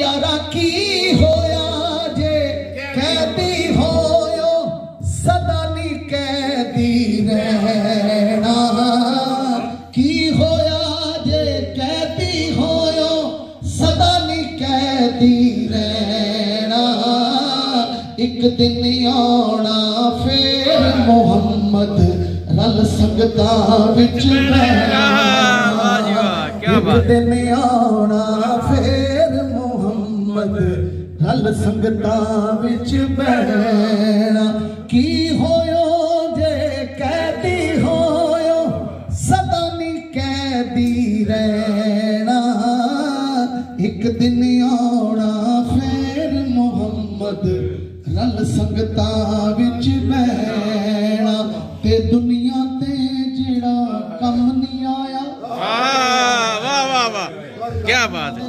यारा की होया जे कैदी होयो सदा नी कैदी रहना की होया जे कैदी होयो सदा नी कैदी रहना एक दिन आना फिर मोहम्मद रल संगता विच बहना एक दिन आना फिर मोहम्मद रल संगता विच बहना की होयो जे कैदी होयो सदा नी कैदी रहना एक दिन आना फिर मोहम्मद रल संगता विच बहना ते दुनिया ते जिहड़ा कम नहीं आया। वाह वाह वाह, क्या बात है।